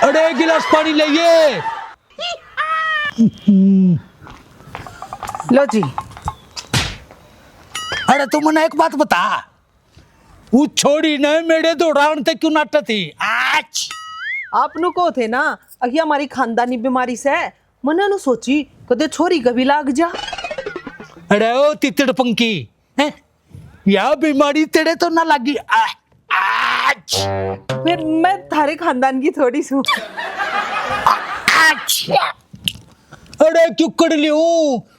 अरे एक गिलास पानी लाइए। लो जी। अरे तू मने एक बात बता, वो छोड़ी ने मेरे दौड़ान ते क्यों नाटा थी आज? आपनु को थे ना अभी हमारी खानदानी बीमारी से मने नु सोची कदे छोरी कभी लाग जा। अरे ओ तितड़ पंकी हैं, या बीमारी तेरे तो ना लगी आज। फिर मैं थारे खानदान की थोड़ी सू। अच्छा अरे क्यों कर लियो,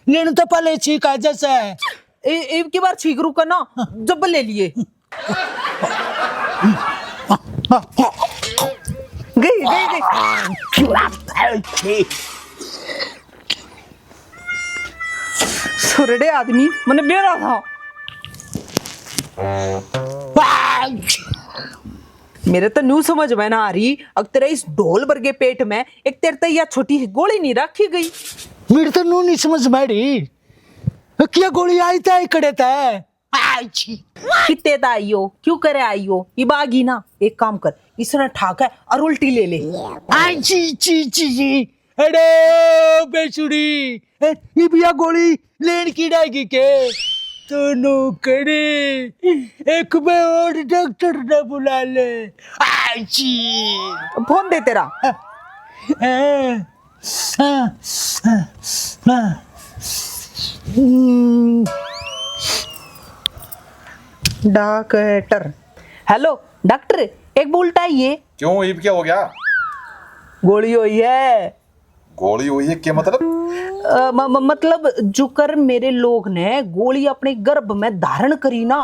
लेने तो पहले छीक आ जैसे एक की बार छीक रू करना जब ले लिए गई गई गई सुरड़े आदमी मैंने बेरा था। मेरे तो न्यू समझ में ना आ रही, अब तेरे इस ढोल वर्गे पेट में एक तेरे तैया छोटी गोली नहीं रखी गई। मेरे तो नू नहीं समझ में रही, क्या गोली आई था इकड़े था कितने ता आइयो क्यों करे आइयो ये बागी ना, एक काम कर इसने ठाक है और उल्टी ले ले। ची ची ची ची अरे बेसुरी ये बिया गोली लेन की डाएगी के तो नो करे एक बार और डॉक्टर ने बुला ले। ची फोन दे तेरा। डॉक्टर हेलो डॉक्टर एक बोलता है ये क्यों ये क्या हो गया? गोली हुई है। गोली हुई है क्या मतलब? मतलब जुकर मेरे लोग ने गोली अपने गर्भ में धारण करी ना,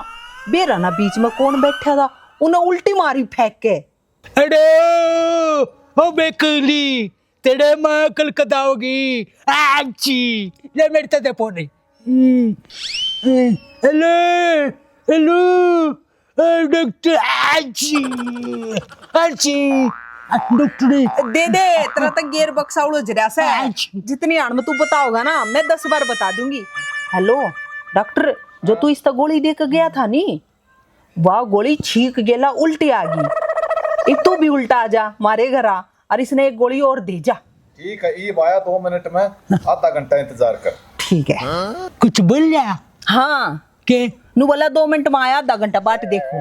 बेरा ना बीच में कौन बैठा था उन्हें उल्टी मारी फेंक के। अरे ओ बेकली तेरे माँ कल कदाओगी आची ले मेरे ते दे पोनी। हेलो हेलो डॉक्टर आची आची डॉक्टर दे दे तेरा तक गियर बक्स आउट हो जरा से जितनी आड़ में तू बताओगा ना मैं 10 बार बता दूंगी। हेलो डॉक्टर जो तू इस गोली दे के गया था नी, वह गोली छीक गेला उल्टी आ गई। एक तू भी उल्टा आ जा मारे घरा और इसने एक गोली और दे जा। ठीक है ये आया 2 मिनट में, आधा घंटा इंतजार कर। ठीक है कुछ बोल लिया हाँ के नू बोला 2 मिनट में आया, आधा घंटा बाट देखो।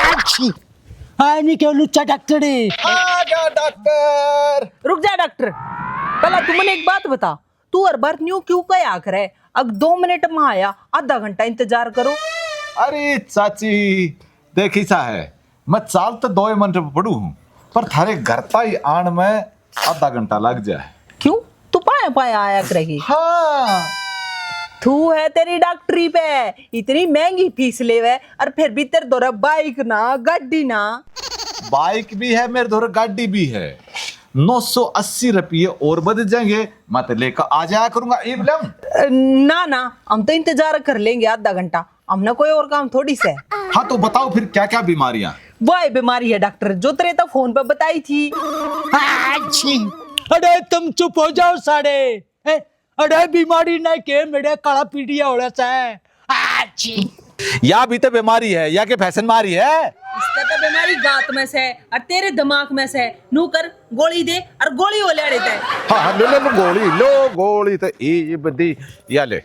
आची नहीं क्यों लुच्चा डॉक्टर है। आ गया डॉक्टर। रुक जा डॉक्टर, पहला तू मुझे एक बात बता, तू हर बार न्यू क्यों क्या करे? अब 2 मिनट में आया आधा घंटा इंतजार करो। अरे चाची देखी सा है, मैं चाल तो 2 मिनट में पढ़ू हूँ पर थारे घर ताई आन में आधा घंटा लग जाए। क्यों तू पाया पाया आया करेगी? हाँ तू है तेरी डॉक्टरी पे इतनी महंगी फीस लेवे और फिर भी तेरे दौरा बाइक ना गाड़ी ना। बाइक भी है मेरे धोरे, गाड़ी भी है। 980 रुपये और बच जाएंगे, मैं तो लेकर आ जाया करूंगा। ना ना हम तो इंतजार कर लेंगे आधा घंटा, हमने कोई और काम थोड़ी से। हाँ तो बताओ फिर क्या क्या बीमारियां? वह बीमारी है डॉक्टर जो तेरे तो फोन पे बताई थी। अरे तुम चुप हो जाओ सारे। अरे बीमारी नहीं के मेरे काला पीड़िया हो रहा है। या भी तो बीमारी है या के फैशन मारी है। इसका तो बीमारी गात में से और तेरे दिमाग में से। नू कर गोली दे और गोली हो ले देते। हाँ लो गोली तो ये बदी या ले।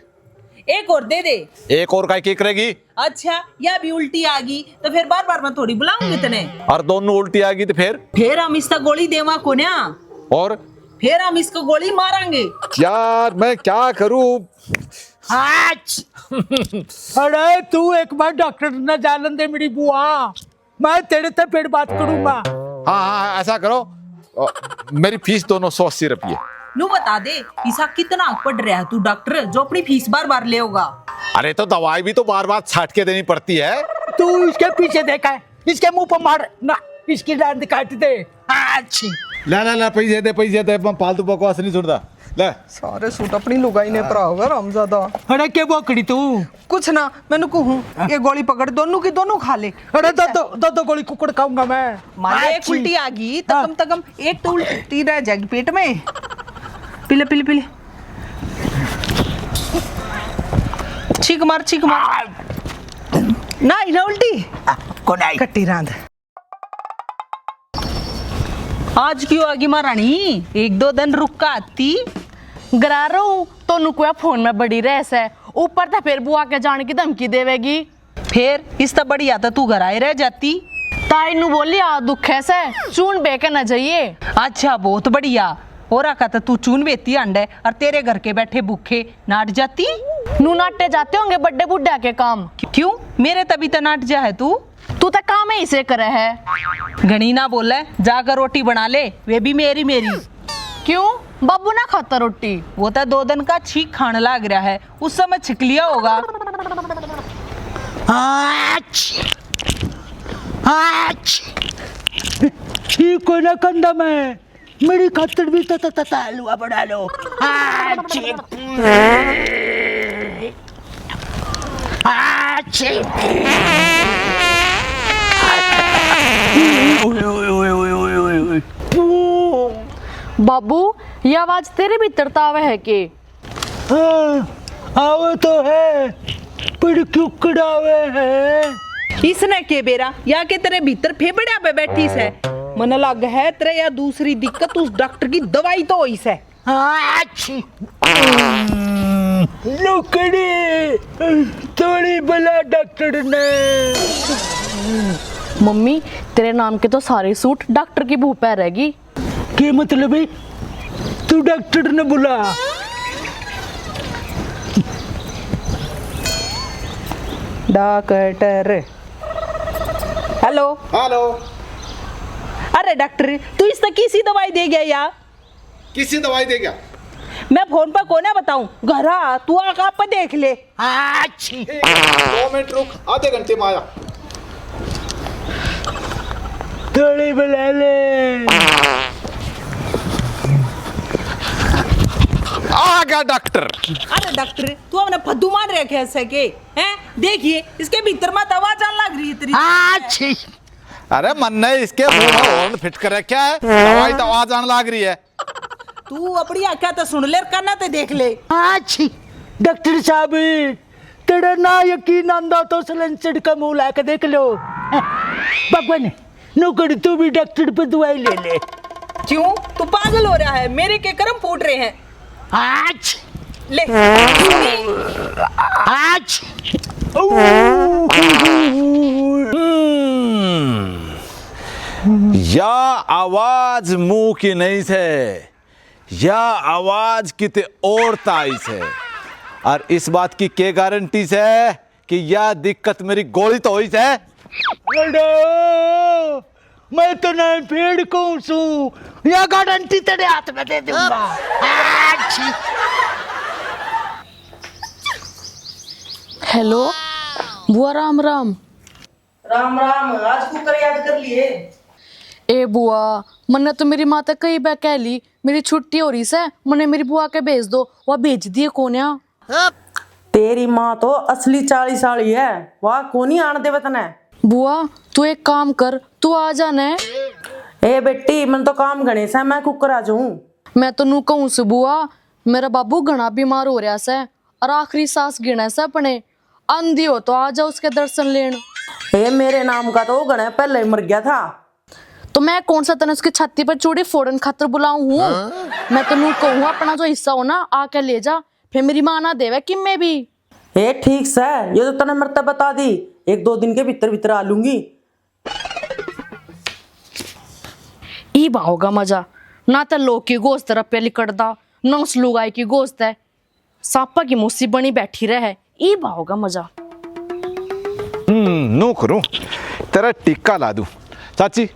एक और दे दे। एक और काय की करेगी? अच्छा या भी उल्टी आ गई तो फिर बार बार मैं थोड़ी बुलाऊंगी तने। और दोनों उल्टी आ गई तो फिर हम इसका गोली देवा को ना, और फिर हम इसको गोली मारेंगे। यार मैं क्या करूं? अरे तू एक बार डॉक्टर न जालन दे मेरी बुआ, मैं तेरे से फिर बात करूंगा। हाँ ऐसा करो, मेरी फीस दोनों 180 रुपये। नू बता दे ईसा कितना पढ़ रहा है तू डॉक्टर जो अपनी फीस बार बार ले होगा। अरे तो दवाई भी तो बार बार छाट के देनी पड़ती है। तू इसके पीछे देखा है, इसके मुंह पर मार ना, इसकी डांड काट दे। ला पैसे दे, मैं फालतू बकवास नहीं सुनता। ले सारे सूट अपनी लुगाई ने परा होगा रामजादा। अरे क्या बोकड़ी तू? कुछ ना मैंने कहूँ ये गोली पकड़ दोनों की दोनों खा ले। अरे दो गोली कुकड़ खाऊंगा मैं। मारे एक उल्टी आ गई तो कम से कम एक तो उल्टी रह जाएगी पेट में। पीले पीले पीले छीक मार ना ही ना उल्टी कौन आई? कट्टी रांध। आज क्यों आगी महारानी, एक दो दिन रुक का आती। गरा रहा हूँ तो नुकुआ फोन में बड़ी रहस है, ऊपर था फिर बुआ के जाने की धमकी देवेगी। फिर इस तो बढ़िया तो तू घर आई रह जाती। ताई नु बोली आ दुख है से चून बेके न जाइए। अच्छा बहुत बढ़िया हो रखा था, तू चून बेती अंडे और तेरे घर के बैठे भूखे नाट जाती। नू नाटे जाते होंगे बड्डे बुड्ढा के काम। क्यों मेरे तभी तो नाट जा है तू तो काम ही से करे है। घनी ना बोले, जाकर रोटी बना ले, वे भी मेरी मेरी। क्यों बाबू ना खाता रोटी? वो तो 2 दिन का छींक खाने लग रहा है, उस समय छिक लिया होगा। ठीक हो ना कंधा में, मेरी खातर भी तो हलवा बना लो। बाबू ये आवाज तेरे भीतर तावे है के? आवे तो है, पर क्यों कड़ावे है? इसने के बेरा या के तेरे भीतर फेफड़िया पे बैठी से मन लग है तेरे या दूसरी दिक्कत उस डॉक्टर की दवाई तो होई से। लुकड़ी थोड़ी बला डॉक्टर ने। मम्मी तेरे नाम के तो सारे सूट डॉक्टर की भूख पे रहेगी। क्या मतलब है? तू डॉक्टर ने बुला। Doctor hello hello. अरे डॉक्टर तू इस तक किसी दवाई दे गया या? किसी दवाई दे गया? मैं फोन पर कोने बताऊं, घर आ तू आका पे देख ले। 2 मिनट रुक, आधे घंटे में आया। थोड़ी बुला ले। आ गया डॉक्टर। अरे डॉक्टर तू अपने फद्दू मार रखे ऐसे के हैं? देखिए इसके भीतर में दवा जान लग रही है तेरी। अरे मन ने इसके होर्न फिट कर रखा है, दवाई तो आवाज आने लग रही है। तू अपनी आंखें तो सुन ले, करना तो देख ले। डॉक्टर साहब तेरा ना यकीन आंदा तो सलेंसर का मुंह लाके देख लो। भगवान नौकर तू भी डॉक्टर पे दवाई ले ले। क्यों तू पागल हो रहा है? मेरे के कर्म फूट रहे हैं। आज ले आज या आवाज मुंह की नहीं से, या आवाज किते और ताई से। और इस बात की क्या गारंटी से कि यह दिक्कत मेरी गोली तो हुई से? मैं तो नहीं पेड़ को सू, यह गारंटी तेरे हाथ में दे दूंगा। हेलो बुआ, राम राम। राम राम, आज कुकर याद कर लिए? ए बुआ मन्ने तो मेरी माता कई बार कह ली मेरी छुट्टी हो रही से, मन्ने मेरी बुआ के भेज दो। वह भेज दिए कोन्या। तेरी माँ तो असली 40 साली है, वह कोनी आन दे वतन है। बुआ तू एक काम कर, तू आ जाना है। ए बेटी मन तो काम गणेश है, मैं कुकर आ जाऊं। मैं तो नू कहूँ से बुआ, मेरा बाबू घना बीमार हो रहा से और आखिरी सांस गिना से अपने। अंधी हो तो आ जाओ उसके दर्शन लेन। ए मेरे नाम का तो वो गणे पहले ही मर गया था। तो मैं कौन सा तने उसकी छाती पर चूड़ी फोड़न खातर बुलाऊं हूँ? मैं तो नू कहूँ अपना जो हिस्सा हो ना आके ले जा, फिर मेरी माँ ना देवे कि मैं भी। ए ठीक से, ये तो तने मरते बता दी, 1-2 दिन के भीतर भीतर आ लूंगी। ई होगा मजा ना, तो लोग की गोश्त रपे लिकड़दा ना उस लुगाई की गोश्त है। सांपा की मुस्सी बनी बैठी रहे, ई होगा मजा। नो करूं तेरा टिक्का ला दूं। चाची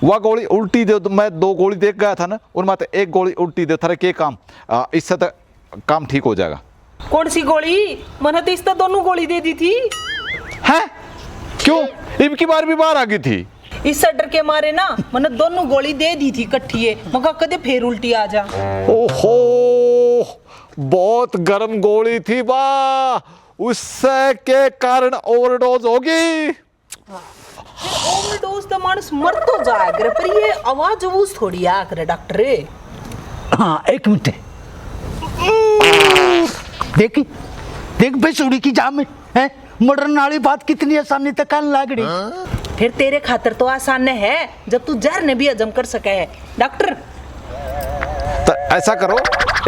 वह गोली उल्टी दे, मैं 2 गोली देख गया था ना, उनमें तो 1 गोली उल्टी दे। थारे के काम इससे तो काम ठीक हो जाएगा। कौन सी गोली? मैंने तो इस तो दोनों गोली दे दी थी। हैं? क्यों इनकी बार भी बाहर आ गई थी? इस डर के मारे ना मैंने दोनों गोली दे दी थी कट्ठिए, मगर कदे फिर उल्टी आ जा। ओहो बहुत गर्म गोली थी बा, उससे के कारण ओवरडोज होगी। ओवरडोज तो मानस मर तो जाएगा, पर ये आवाज वूस थोड़ी आ करे डॉक्टर। हाँ 1 मिनट देखी देख बेसुरी की जाम है, मरने वाली बात कितनी आसानी तक कहने लग रही। फिर तेरे खातर तो आसान है जब तू जहर ने भी हजम कर सके है डॉक्टर। तो ऐसा करो,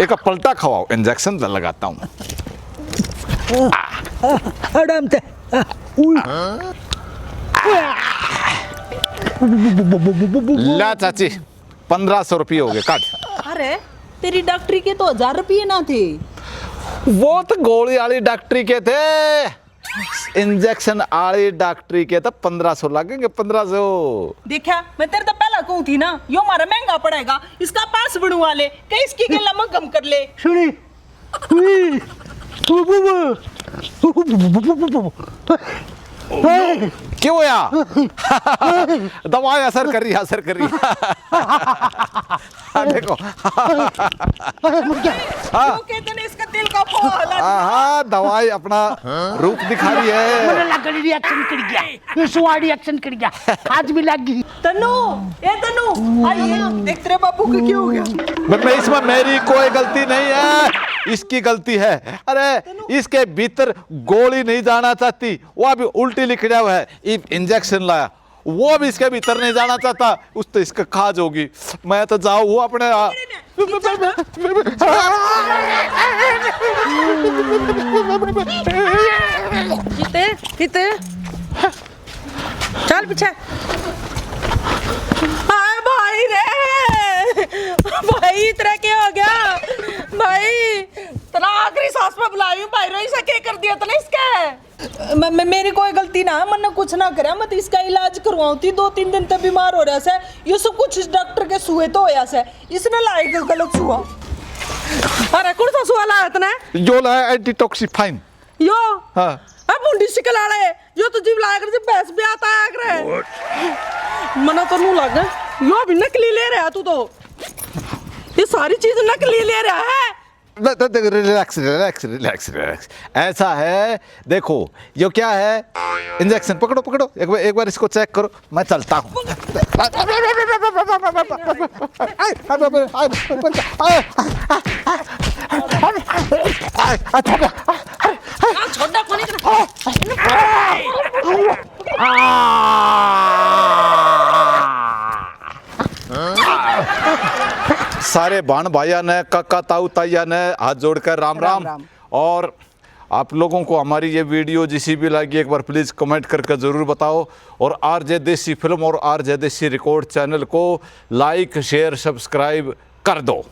एक पलटा खवाओ, इंजेक्शन लगाता हूँ। आराम से। ला चाची, 1500 रुपये हो गए, काट। अरे तेरी डॉक्टरी के तो 1000 रुपये ना थे। वो तो गोली वाली डॉक्टरी के थे, इंजेक्शन वाली डॉक्टरी के तो 1500 लगेंगे, 1500। देखा मैं तेरे तो पहला कहूँ थी ना, यो हमारा महंगा पड़ेगा, इसका पास बनवा ले, कहीं इसकी गला में कम कर ले। सुनी क्यों या दवाई असर कर रही है, असर कर रही है। देखो क्यों कहते हैं इसका दिल का फोड़ा। हाँ, दवाई अपना रूप दिखा रही है। मैंने लग गई रिएक्शन कर गया, ये स्वाद रिएक्शन कर गया, आज भी लग गई। तनु, ए तनु, आइए देख तेरे बापू को क्या हो गया। मैं इसमें मेरी कोई गलती नहीं है, इसकी गलती है। अरे इसके भीतर गोली नहीं जाना चाहती, वो अभी उल्टी लिख रहा हुआ है, इंजेक्शन लाया, वो भी इसके भीतर नहीं जाना चाहता, उस तो इसका खाज होगी। मैं तो जाऊँ वो अपने किते किते चल पीछे। हाय भाई रे, भाई तेरा क्या हो गया भाई? तेरा आखिरी सांस पे बुलाई भाई रो, इसे क्या कर दिया तूने इसके? मेरी कोई गलती ना है, मैंने कुछ ना करा, मैं तो इसका इलाज करवाऊं थी, 2-3 दिन तक बीमार हो रहा से, ये सब कुछ इस डॉक्टर के सुए तो होया से, इसने लाया गलत सुआ। अरे कौन सा सुआ लाया तूने? जो लाया एंटीटॉक्सिफाइन। यो हाँ, अब मुंडी शिकल आले यो तो जीव लाया कर, जब भैंस भी आता है करे मना तो नू लगा, यो भी नकली ले रहा तू तो, ये सारी चीज नकली ले रहा है। Relax relax relax relax. ऐसा है, देखो ये क्या है, इंजेक्शन पकड़ो पकड़ो, एक बार इसको चेक करो, मैं चलता हूँ। छोटा कोनी सारे बाण भाइया ने, काका ताऊ ताइया ने हाथ जोड़कर राम राम, राम। और आप लोगों को हमारी ये वीडियो जिसी भी लगी एक बार प्लीज़ कमेंट करके ज़रूर बताओ, और आरजे देसी फिल्म और आरजे देसी रिकॉर्ड चैनल को लाइक शेयर सब्सक्राइब कर दो।